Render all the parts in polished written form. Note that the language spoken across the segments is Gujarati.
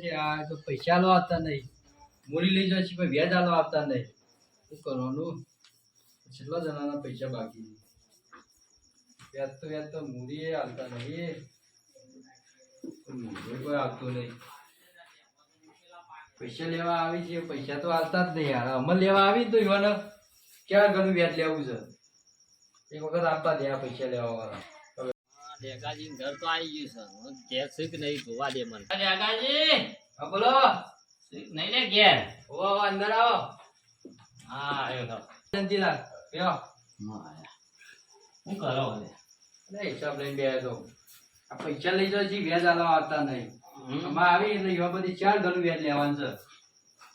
છે આ તો પૈસા લો આપતા નહીં મૂડી લઈ જાય છે પણ વ્યાજ આલો આપતા નહીં શું કરવાનું કેટલા જણાના પૈસા બાકી વ્યાજ તો મૂડી હાલતા નહીં કોઈ આપતું નહીં પૈસા લેવા આવી છે પૈસા તો હાલતા જ નહીં યાર અમલ લેવા આવી તો ઈવન ક્યાં ઘણું વ્યાજ લેવું છે એક વખત આપતા દે આ પૈસા લેવા વાળા ડેકાજી ઘર તો આવી ગયું છે ઘેર શીખ નહીં જોવા દે મને ડેકાજી હા બોલો શીખ નહીં લે ઘેર ઓ અંદર આવો હા આવ્યો તો જંતીલાલ બેહો શું કરો હવે હિસાબ લઈને બે તો આ પૈસા લઈ જાય છે વ્યાજ આલવા આવતા નહીં આમાં આવી એટલે એવા બધી ચાર ઘણું વ્યાજ લેવાનું છે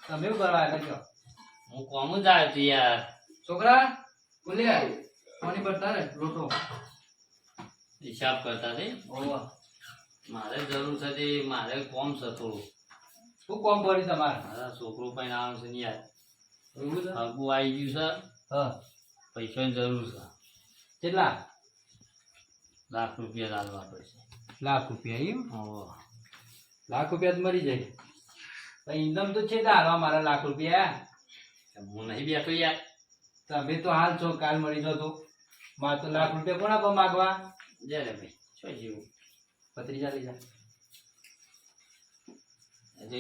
તમે શું કરવા આવ્યા છો હું કોમ જ આવ્યો છું યાર છોકરા બોલ્યા કોની પડતા રે લોટો હિસાબ કરતા છે ઓવા મારે જરૂર છે તે મારે કોમ છે થોડું શું કોમ પડી તમારે મારા છોકરું પણ આવે છે ને યાર એવું છે હગુ આવી ગયું છે હા પૈસાની જરૂર છે કેટલા લાખ રૂપિયા લાવવા પડશે લાખ રૂપિયા એમ ઓહો લાખ રૂપિયા તો મરી જાય તો ઇન્કમ તો છે હાલવા મારા લાખ રૂપિયા હું નહીં બેઠો યાર તમે તો હાલ છો કાલ મળી જાવ તો મારે તો લાખ રૂપિયા કોના પર માગવા જયારે ભાઈ શું જેવું પત્રીજા લઈ જા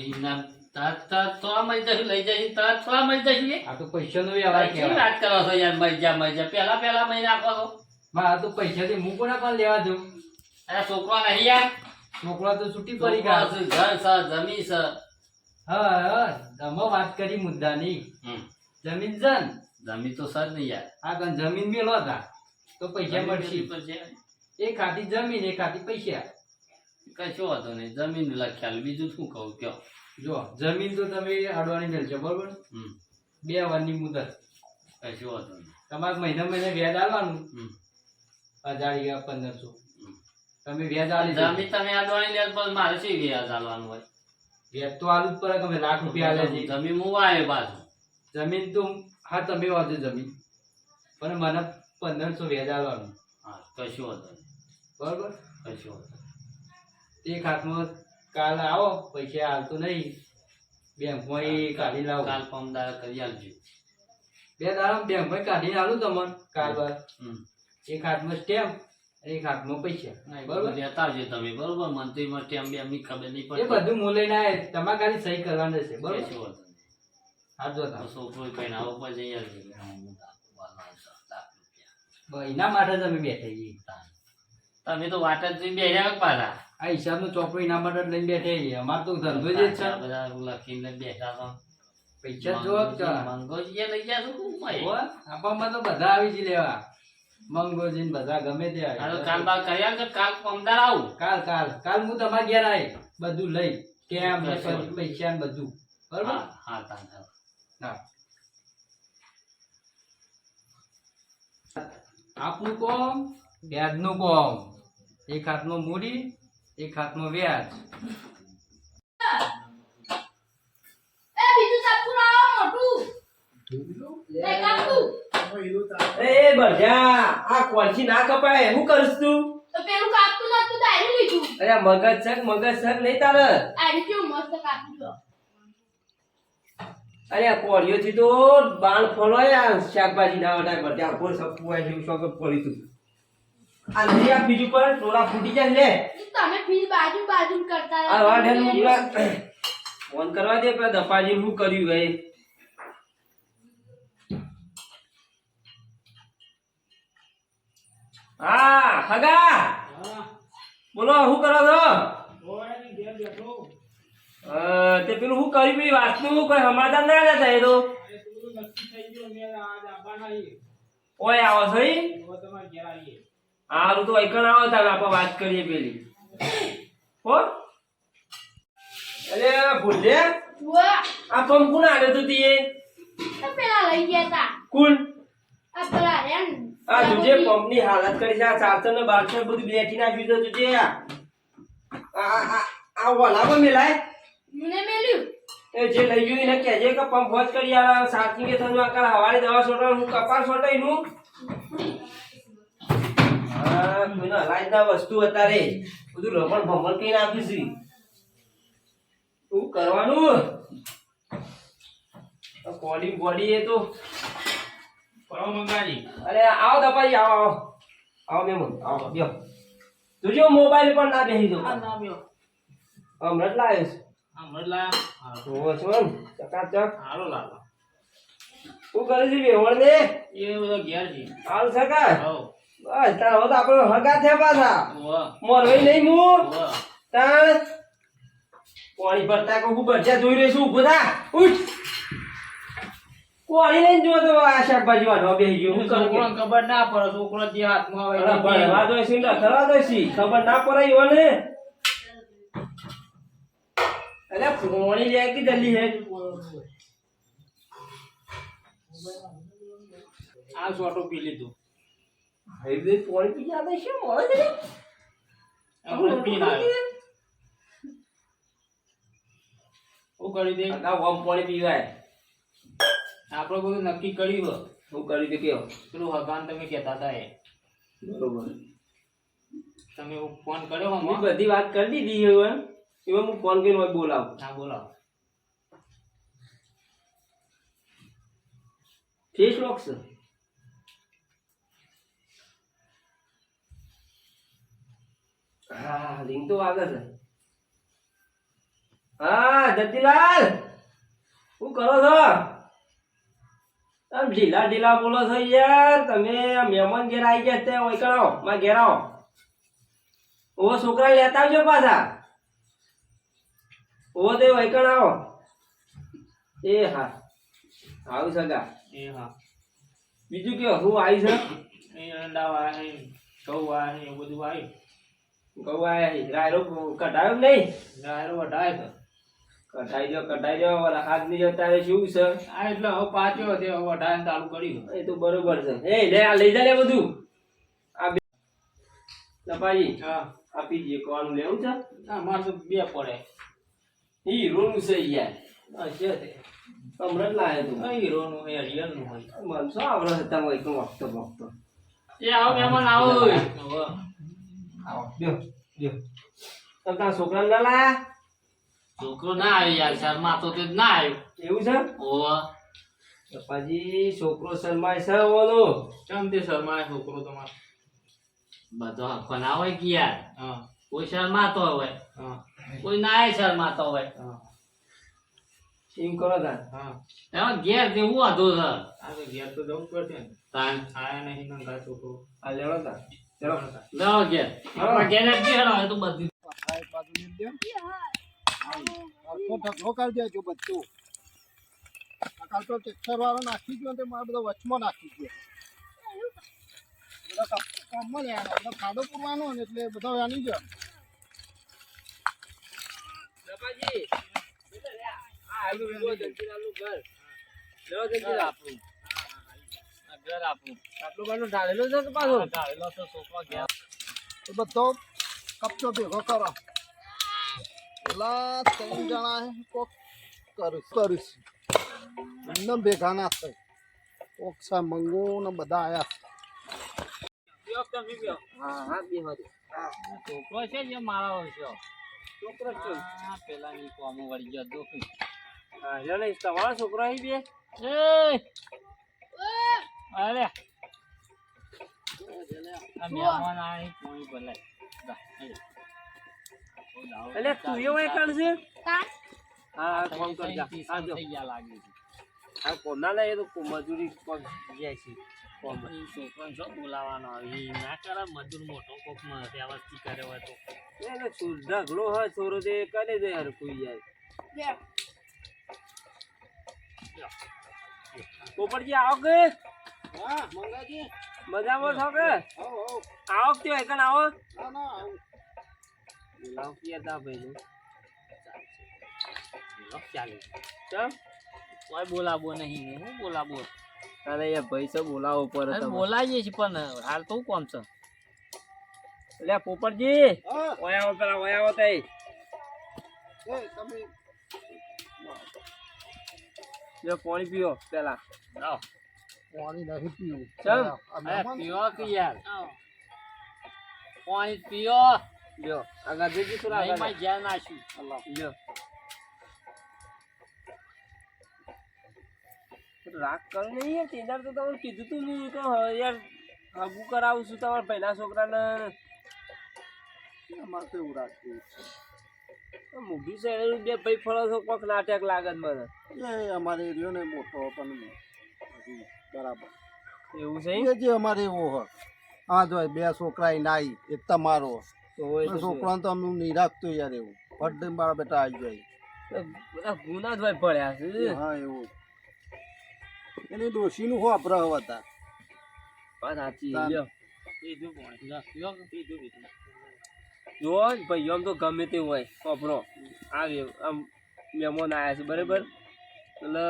ઇનામ થોડા મળી જશું લઈ જઈશું થોડા મળી જશું આ તો પૈસાનો વ્યવહાર કેવી કહેવાય વાત કરો છો યાર મરી જા પેલા મહિને આપો છો આ તો પૈસાથી હું કોના પર લેવા દઉં અરે છોકરો નહીં યાર છોકરા તો છૂટી પડી છોકરો ગયા છે, ઘર છે જમીન છે હા હા તમે વાત કરી મુદ્દાની જમીન જન જમીન તો સર નહીં યાર આ કન જમીન મેલો હતા તો પૈસા મળશે પર છે એક હાથી જમીન એક હાથી પૈસા કશો હતો નહીં જમીન લખ્યાલ બીજું શું કહું કયો જો જમીન તો તમે અડવાની મેળશો બરોબર 2 વર્ષની મુદત કશો હતો નહીં તમારે મહિને વ્યાજ આલવાનું હમ. 1000 1500 તમે વ્યાજ આલી જમીન તમે આડવાની લે પણ મારે શું વ્યાજ આલવાનું હોય વ્યાજ તો આલુ જ પડે કે અમે લાખ રૂપિયા આલે છે જમીન હું આવ્યો પાછું જમીન તો હા તમે વાંચો જમીન પણ મને 1500 વ્યાજ આલવાનું હા કશો હતો નહીં બરોબર કશો હતો એક હાથમાં કાલ આવો પૈસા હાલતો નહીં બેંકમાં એ કાઢી લાવો કાલ પમદાર કરી આલજો 2 દાડા બેંકમાં કાઢીને આલું તમને કાલ બાદ હમ એક હાથમાં સ્ટેમ્પ એક હાથમાં પૈસા બરોબર લેતા આવજો તમે બરોબર મંત્રીમાં ટેમ બે એમની ખબર નહીં એ પડતી બધું હું લઈને આવે તમારે ખાલી સહી કરવાની છે બરોબર કશો હતો નહીં હા જો તમે છોકરો કઈ આવો પછી એના માટે તમે બેઠા છીએ તમે તો વાટ જ બેઠા પાછા આ હિસાબનો ચોપડો એના માટે જ લઈને બેઠા છીએ અમારે તો ધંધો જ છે બધા લખીને બેઠા તો પૈસા જો મંગોજી લઈ ગયા છો આપવામાં તો બધા આવી જ લેવા મંગોજીને બધા ગમે તે હાલો કાલ બાદ કર્યા કે કાલ પમદાર આવું કાલ કાલ કાલ હું તમારા ઘેર આવી બધું લઈ કેમ ને પછી પૈસા ને બધું બરોબર હા હા તાન હા આપનું કોમ વ્યાજનું કોમ એક હાથમાં મૂડી એક હાથમાં વ્યાજ બીજું ચાકુ લાવો મોટું લે કાકુ એ બઢિયા આ કોલસી ના કપાય હું કરસ તું તો પેલું કાકતું નતું દાયરું લીધું અરે મગજ છક નહીં તારે આડી કેવું મસ્ત કાકતું તો અરે આ કોળિયો થી તો બાણ ફોલોય આ શાકભાજી ના વટાય બઢિયા કોર સપુઆ જેવું શોક પડી તું આ નહીં આ બીજું પર ટોળા ફૂટી જાય લે તમે ફીલ બાજુ કરતા આ વાઢેલ મુકલા ફોન કરવા દે પેલા દપાજી હું કર્યું ભાઈ હા હગા બોલો શું કરો છો તે પેલું હું કર્યું પેલી વાતનું કોઈ સમાધાન ના લેતા એ તો ઓય આવો છો હારું તો એકણ આવો તારે આપણે વાત કરીએ પેલી હો અરે ભૂલે વાહ આ પંપ કોણ આલે તું તીએ તો પેલા લઈ ગયા તા કોણ આ પેલા રેન આ તુજે પંપ ની હાલત કરી છે આ 400 ને 1200 બધું બેઠી નાખ્યું તો તુજે આ વલામાં મેલાય મને મેલ્યું એ જે લઈ ગયું એને કહેજે કે પંપ હોજ કરી આ સાથી કે તને આકલ હવાળી દવા છોટો હું કપાસ છોટાઈ નું હા મને હલાઈ દા વસ્તુ હતા રે બધું રમણ ભમણ કઈ નાખ્યું છે શું કરવાનું બોડી બોડી એ તો પરમ મંગાજી અરે આવો દપાઈ આવો આવો આવો મેમન આવો બ્યો તુજો મોબાઈલ પર ના બેહી દો આ ના બ્યો હમણાં જ લાવ્યો આ મરલા છું જોવો છો ને ચકાચક હારો લાલો શું કરે છે વેવણ ને એ બધો ઘેર છે હાલ સકા હો બસ તાર હવે તો આપણે હગા થયા પાછા વાહ મોરવાઈ નહીં હું વાહ તાણ પાણી ભરતા કહું બધા જોઈ રહ્યો છું ઊભો થા ઉઠ કોણી લઈને જો તો આ શાકભાજી વાળો બેહી ગયો હું કરું છોકરાને ખબર ના પડે છોકરો જે હાથમાં આવે અરે ભણવા દો છે ને કરવા દો છે ખબર ના પડે ઈવોને અરે પાણી લે કે જલ્દી હે આ છોટો પી લીધું હવે પાણી પી જાય છે મોળે છે આપણે પી ના હું કરી દે આ ગામ પાણી પીવાય આપણે બધું નક્કી કર્યું હું કરી દે કેવો પેલું હગાન તમે કહેતા હતા એ બરોબર તમે ફોન કર્યો મેં હમણાં બધી વાત કરી દીધી હવે એમાં હું ફોન કરીને બોલાવું હા બોલાવો ફેસ લોક છે હા રિંગ તો વાગે છે હા દત્તીલાલ શું કરો છો તમે ઢીલા ઢીલા બોલો છો યાર તમે મહેમાન ઘેર આવી ગયા તે ઓય કરો માં ઘેર આવો ઓ છોકરા લેતા આવજો પાછા ઓ તે ઓય કણ આવો એ હા આવું સગા એ હા બીજું કે હું આવી છે એ અંડા વાય ઘઉં વાય એવું બધું આવ્યું કહું આયા રાયરો કઢાયો કે નહીં ગાયરો વઢાય છે કઢાઈ જો ઓલા હાથ ની જતા રે શું છે આ એટલે હવે પાછો તે વઢાય ચાલુ કર્યું એ તો બરોબર છે એ લે આ લઈ જા લે બધું આ બે લપાઈ હા આપી દે કોણ લેવું છે ના મારે તો બે પડે હીરોનું છે યાર હા છે તે હમણાં જ લાયો તું હીરોનું હોય રિયલનું હોય મનસો આવડે હતા હોય તો વખતો એ આવો મહેમાન આવો હવે આવો લ્યો તમે તારા છોકરાને ના લાયા છોકરો ના આવ્યો યાર શર્મા તો તે જ ના આવ્યો એવું છે ઓવા લપાજી છોકરો શરમાય છે ઓલો ચમ તે શર્મા છોકરો તમારો બધો આખો ના હોય કે યાર હા કોઈ શર્માતો હોય હા કોઈ ના શર્માતો હોય હા એમ કરો તાર હા એમાં ઘેર જેવું હતું સર આ તો ઘેર તો જવું પડશે ને તાન આયા નહીં ના ગાય છોકરો આ લેવો તાર ચલો જાઓ ઘેર આપણે ઘેર જ ઘેર હોય તો બધી ઢગલો કરી દેજો બધું કાલ તો ટેક્સર વાળો નાખી ગયો તે મારે બધો વચમાં નાખી ગયો બધા કામમાં લેવાનો બધા ખાડો પૂરવાનો ને એટલે બધા આની ગયો લપાજી આ આલુ લો જંતીલાલનું ઘર લેવો જંતીલાલ આપણું આ ઘર આપણું આટલું બાનું ઢાળેલું છે કે પાછું ઢાળેલો તો છોકરો ઘેર એ બધો કપચો ભેગો કરો પેલા 3 જણા કોક કરીશ એમને ભેગા ના થાય કોક સા મંગો ને બધા આયા હા હા બે હોત છોકરો છે જે મારા હોય છે છોકરો છે આ પેલાની કોમો વળી ગયો દોખી હા લે નહીં તમારો છોકરો અહીં બે એ અરે આ મહેમાન આવી કોઈ બોલાય એટલે તું એવો એકણ છે કા હા કોમ કર જા આ જો લાગે છે આ કોમ ના લે તો મજૂરી કોમ જાય છે કોમ છોકરાને શું બોલાવાનો આવે ના કરે મજૂર મોટો કોક માં વ્યવસ્થિત કરે હોય તો એને ઢગલો હોય છોરો તે કરે દે યાર કોઈ યાર પોપટજી આવો કે હા મંગાજી મજામાં છો કે આવો આવો કે એકણ આવો ના ના આવો બોલાવ કે તા ભાઈ ચાલે ચમ કોઈ બોલાવો નહીં હું બોલાવો અરે યાર ભાઈ સે બોલાવો પર તમે બોલાવીએ છીએ પણ હાલ તો કોમ છે લે પોપટજી હા ઓય આવો પેલા ઓય આવો તઈ એ તમે લે પાણી પીઓ પેલા આવો પાણી નહીં પીવું ચમ આ અરે મહેમાન પીઓ કે યાર પાણી પીઓ લ્યો આગળ દેજી થોડા નહીં આગળ માં જ્યાં નાખ્યું લ્યો રાગ કરો નહીં યાર તેદાર તો તમને કીધું તું હું તો હવે યાર હગું કરાવું છું તમારા પહેલા છોકરાને અમારે તો એવું રાખવું મૂવી છે બે ભાઈ ફળો છો કોક નાટક લાગે છે મને છે એ અમારે રહ્યો ને મોટો પણ હજી બરાબર એવું છે એ જે અમારે એવો હોય હા જો બે છોકરા ઈ નાઈ એક તમારો તો હોય તો છોકરાને તો અમે નહીં રાખતું યાર એવું બર્થડે મારા બેટા આવી જાય બધા ગુના જ ભાઈ પડ્યા છે હા એવું એની ડોશીનું વાપરો હતા વાત સાચી તાન. લ્યો કીધું પણ કીધું જો ભાઈ આમ તો ગમે તે હોય કોપરો આવે આમ મહેમાન આવ્યા છે બરાબર એટલે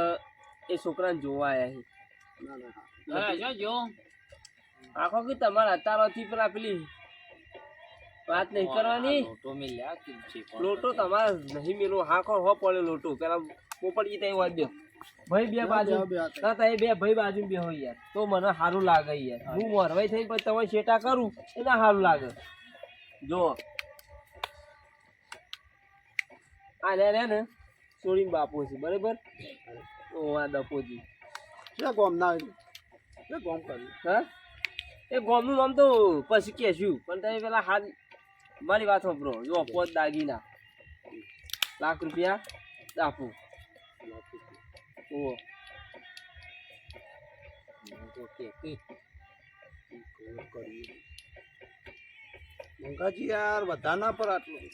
એ છોકરાને જોવા આવ્યા છે ના ના જો આખો કે તમારા અત્યારથી પેલા પેલી વાત નહીં કરવાની તો મિલ્યા કે લોટો તમારે નહીં મેલો હાખો હો પડે લોટો પેલા પોપડી ત્યાં વાત દો ભાઈ બે બાજુ બે હાથે. ના તા એ બે ભાઈ બાજુ બે હોય યાર તો મને સારું લાગે યાર હું મોરવાઈ થઈ પછી તમે શેટા કરું એને સારું લાગે જો આ લે ને છોડીને બાપો છે બરાબર ઓ આ દપોજી છે ગોમ ના છે ગોમ કર્યું હા એ ગોમનું નામ તો પછી કહેશું પણ તમે પેલા હાથ મારી વાત સાંભળો જો પોત દાગીના લાખ રૂપિયા આપું ઓ મંગાજી યાર બધા ના પર આટલું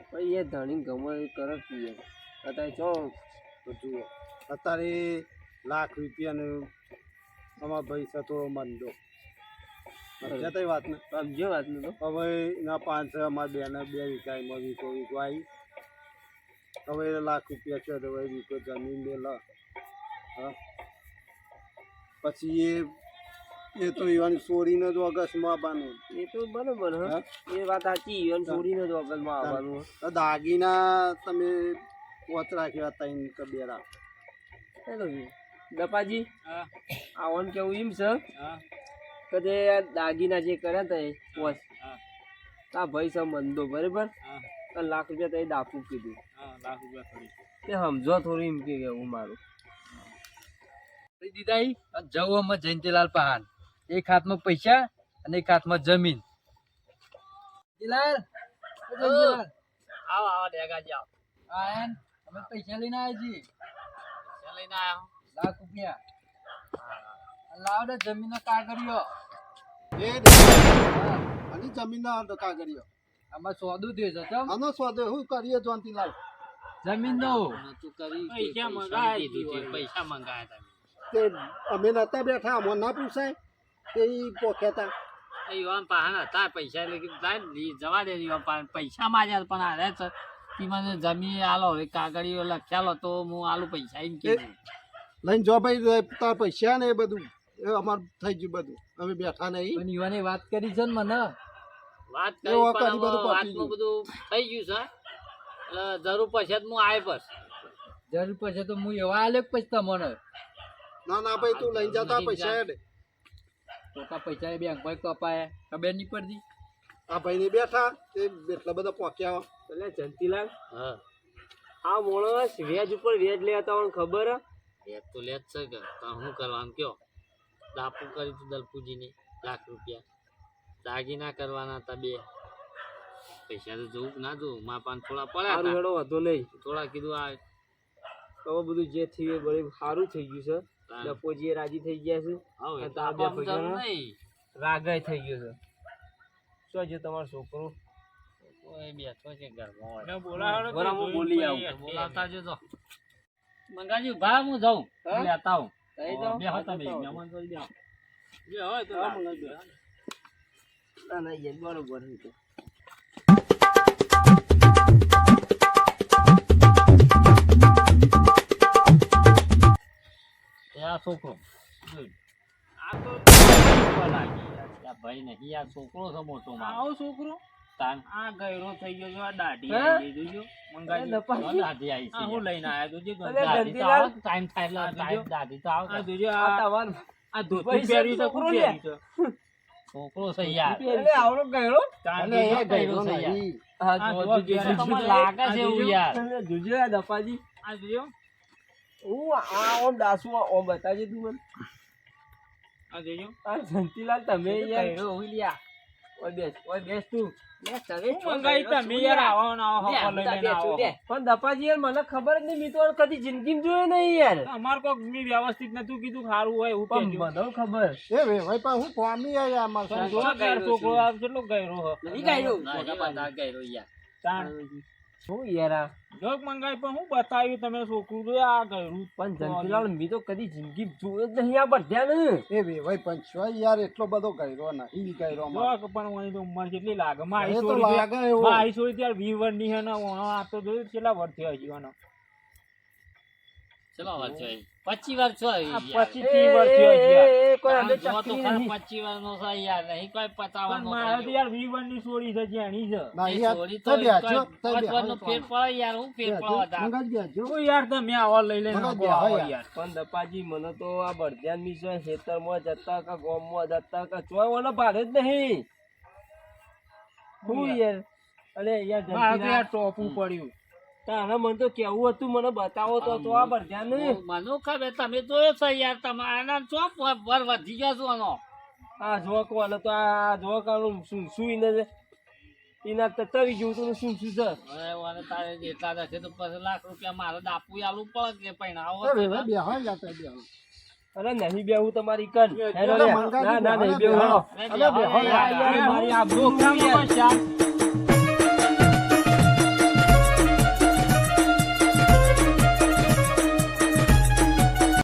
ભાઈ એ ધણી ગમે એ કરે જ યાર અત્યારે ચો તો જુઓ અત્યારે લાખ રૂપિયાનું અમારા ભાઈ સતો મંદો જતા વાત ને સમજો વાત ને તો હવે એના 500 અમારા બેને 2 વીઘામાં વીઘો આવી હવે લાખ રૂપિયા છે તો હવે વીઘો જમીન લે લ હા પછી એ તો એવાની છોડીને જ ઓગસ્ટમાં આવવાનું એ તો બરોબર હા એ વાત સાચી ઈવન છોડીને જ વગરમાં આવવાનું તો દાગીના તમે પોત રાખ્યા ત્રણ કે બેરા દપાજી હા આવન કેવું એમ છે હા કે જે આ દાગીના જે કર્યા હતા એ પોસ હા આ ભાઈ છે મંદો બરાબર હા અને લાખ રૂપિયા તો એ દાપું કીધું હા લાખ રૂપિયા થોડી તે સમજો થોડું એમ કે હું મારું દીધા જવામાં જયંતિલાલ પહાણ એક હાથમાં પૈસા અને એક હાથમાં જમીન જયંતિલાલ, ઓ જયંતિલાલ. આવો આવો ડેગા જાઓ આ એન, અમે પૈસા લઈને આવ્યા છીએ પૈસા લઈને આવ્યો લાખ રૂપિયા લાવ ને જમીનનો કાગળિયો અને જમીનના કાગળિયો આમાં સોદું થયું છે ચમ? આનો સ્વાદ શું કરીએ જોનતીલાલ જમીનનો તું કરી પૈસા મંગાયા કીધું છે પૈસા મંગાયા તે અમે નતા બેઠા અમને ના પૂછાય તે ઈ પોખ્યા તા તમે યુવાન પાહન હતા પૈસા એટલે કે જવા દે યુવાન પાહન પૈસા માંગ્યા પણ હારે છે કે મને જમીન આલો હવે કાગળીઓ લખ્યાલો તો હું આલુ પૈસા એમ કીધું લઈને જો ભાઈ તાર પૈસા ને એ બધું એ અમાર થઈ ગયું બધું અમે બેઠા નહીં પણ યુવાને વાત કરી છે ને મને વાત એ કરી વખત પણ બધું પતી વાતમાં બધું થઈ ગયું છે એટલે જરૂર પછી હું આવે બસ જરૂર પછી તો હું એવા આલ્યો કે પછી તમને ના ના ભાઈ તું લઈને જતા પૈસા હેડ ટોકા પૈસા એ બેંક ભાઈ કપાયા ખબર નહીં પડતી આ ભાઈ ને બેઠા તે એટલા બધા પોક્યા એટલે જંતીલાલ હા આ માણસ વેજ ઉપર વેજ લેતા હોય ખબર હે એ તો લે જ છે કે તો શું કરવાનું કયો દાપુ કરી તું દલપુજીને લાખ રૂપિયા દાગીના કરવાના હતા 2 પૈસા તો જોવું કે ના જોવું મા પાન થોડા પડ્યા સારું હતા. હેડો હતો નહીં થોડા કીધું આ હવે બધું જે થયું એ બધું સારું થઈ ગયું છે તાન. ડપોજી રાજી થઈ ગયા છે હવે આ તો તાર બે આપવાનું જરૂર પૈસાના? નહીં રાગાય થઈ ગયો છે શું છે તમારો છોકરો કોઈ બેઠો છે ઘરમાં હોય. બરાબર હું બોલી આવું બોલાવતા જજો મંગાજી ભા હું જાઉં હા? લેતા આવું થઈ જાઓ. બેહો તમે મહેમાન જોઈ બેહો બે હોય તો હા, મંગાવી દો. ના ના યાર બરોબર છે તો. એ આ છોકરો જોઈ. આ તો જોવા લાગી યાર. આ ભાઈ નહીં આ છોકરો છે મોટો મારો. આવો છોકરો તાન આ ગયરો થઈ ગયો છે આ દાઢી હે? આવી ગઈ જોજો એ મંગાજી નપાજી. દાઢી આવી છે આ હું લઈને આયા જોજો અરે દાઢી તો જલ્દીલાલ. આવે ટાઈમ થાય એટલે આ જોજો. દાઢી તો આવે આ જોજો આ આ તમાર આ ધોતી પૈસા પહેર્યું છે છોકરો કોણ લે. પહેર્યું છે છોકરો છે યાર એટલે આવડો ગયો તાન અને જોજો. એ ગયરો છે યાર. નહીં હા આ જો જોવા જોજો. ગયા. તમને લાગે છે એવું યાર જોજો આ દપાજી આ જોજો હું આ ઓમ દાસુ ઓમ બતાવજે તું મને આ જોજો આ જંતીલાલ તમે યાર ગયરો હોઈ લ્યા ઓય બેસ તું હું મંગાઈ તમે યાર આવો ને આવો હકો લઈને આવો પણ દપાજી યાર મને ખબર જ નહીં મેં તો કદી જિંદગીમાં જોયો નહીં યાર અમાર કોક મી વ્યવસ્થિત નતું કીધું સારું હોય એવું પણ કેજો મને ખબર એ ભાઈ પણ હું કોમી આયા અમાર પણ સાહેબ. જો યાર છોકરો આ કેટલો ગયરો હ તાણ શું યાર આ? જોક મંગાઈ પણ હું બતાવ્યું તમે છોકરું તો આ ગયરું પણ જંતીલાલ મેં તો કદી જિંદગી જોયો જ નહીં આ બધા ને એ ભાઈ પણ છો યાર એટલો બધો કર્યો નહીં કર્યો અમાર. જોક પણ ઓની તો ઉંમર કેટલી લાગે એ મારી તો છોડી લાગે એવો. મારી છોડી ત્યારે 20 વર્ષની હે ને ઓનો આ તો જોયું કેટલા વર્ષ થયા હજી ઓનો ચલો વાત છે 25 વાર છો આ યાર. 25 30 વર્ષ થયા હજી યાર. કોઈ અંદર જો તો ચકરી ખરા નહીં. 25 વારનો છે યાર નહીં કોઈ પણ 50 નો મારે તો યાર 20 વર્ષની છોડી છે જેની છે ના એ યાર છોડી તો તો બે છો તો બે પાંચ વારનો ફેર પડે યાર હું ફેર પડવા મંગાઈ ગયા જો ઓ યાર તમે આવો લઈ લઈને મને આવો ગયા આવો યાર. યાર પણ દપાજી મને તો આ બળદ્યાન ની છે ખેતરમાં જતા કે ગામમાં જતા કે ચોય ઓને ભાડે જ નહીં હું યાર અરે યાર મારે તો યાર જંતીલાલ ટોપું પડ્યું તારે મને તો કેવું હતું મને બતાવો તો આ બળદ્યાન ને મને ખબર તમે જોયો છે યાર તમારા ચોપ વર વધી ગયા છો આનો આ જોક વાળો તો આ જોકાનું શું શું એને એના તવી જેવું તો શું શું છે હવે ઓને તારે જેટલા રહેશે તો પછી લાખ રૂપિયા મારે દાપુ આલું પડે કે પૈણાવો એ ભાઈ બે હા યાર તો બે અરે નહીં બેહું તમારી કન હેલો એટલે લે. મંગાવી ના ના દીધું. નહીં બેહું હેલો. અલે બે હા યાર, યાર યાર, મારી આ ધોખામાં યાર. પૈસા